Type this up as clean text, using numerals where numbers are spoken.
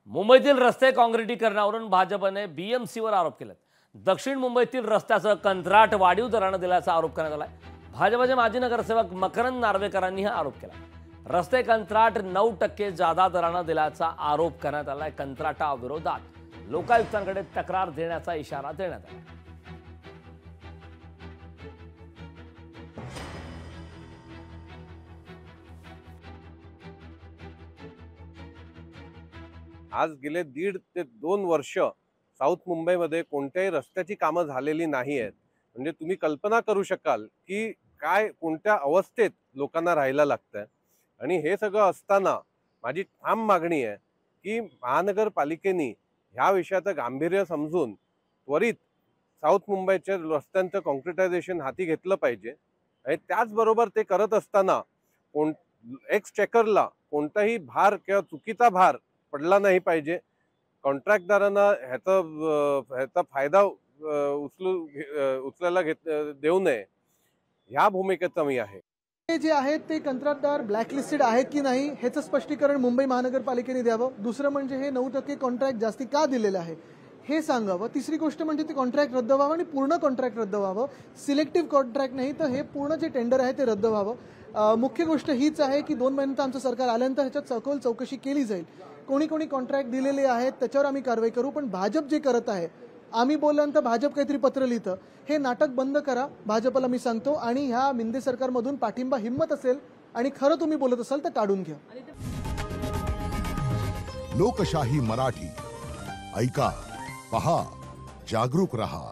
मुंबईतील रस्ते काँक्रिटीकरणावरून भाजपने बीएमसीवर आरोप केलेत। दक्षिण मुंबईतील रस्त्याचं कंत्राट वाढीव दराने दिल्याचा आरोप करण्यात आलाय। भाजपचे माजी नगरसेवक मकरंद नार्वेकरांनी हा आरोप केला। रस्ते कंत्राट 9% जादा दराने दिल्याचा आरोप करण्यात आलाय। कंत्राटाविरोधात लोकायुक्तांकडे तक्रार देण्याचा इशारा देण्यात आला। आज गेले 1.5 ते 2 वर्ष साऊथ मुंबईमध्ये कोणत्याही रस्त्याची कामं झालेली नाही आहेत। म्हणजे तुम्ही कल्पना करू शकाल की काय कोणत्या अवस्थेत लोकांना राहायला लागतंय। आणि हे सगळं असताना माझी ठाम मागणी आहे की महानगरपालिकेने ह्या विषयाचं गांभीर्य समजून त्वरित साऊथ मुंबईच्या रस्त्यांचं काँक्रिटायझेशन हाती घेतलं पाहिजे। आणि त्याचबरोबर ते करत असताना एक्सचेकरला कोणताही भार किंवा चुकीचा भार पडला नाही पाहिजे। कॉन्ट्रॅक्टदारांना ह्याचा फायदा उचलायला देऊ नये, ह्या भूमिकेचा मी आहे। हे जे आहेत ते कंत्राटदार ब्लॅकलिस्टेड आहेत की नाही ह्याचं स्पष्टीकरण मुंबई महानगरपालिकेने द्यावं। दुसरं म्हणजे हे 9% कॉन्ट्रॅक्ट जास्ती का दिलेलं आहे हे सांगावं। तिसरी गोष्ट म्हणजे ते कॉन्ट्रॅक्ट रद्द व्हावं आणि पूर्ण कॉन्ट्रॅक्ट रद्द व्हावं। सिलेक्टिव्ह कॉन्ट्रॅक्ट नाही तर हे पूर्ण जे टेंडर आहे ते रद्द व्हावं। मुख्य गोष्ट हीच आहे की 2 महिन्यात आमचं सरकार आल्यानंतर ह्याच्यात सखोल चौकशी केली जाईल। कोणी कॉन्ट्रॅक्ट दिलेले आहेत त्याच्यावर आम्ही कारवाई करू। पण भाजप जे करत आहे, आम्ही बोलल्यानंतर भाजप काहीतरी पत्र लिहितं, हे नाटक बंद करा भाजपला मी सांगतो। आणि ह्या मिंदे सरकारमधून पाठिंबा हिम्मत असेल आणि खरं तुम्ही बोलत असाल तर काढून घ्या। लोकशाही मराठी ऐका, पहा, जागरूक रहा।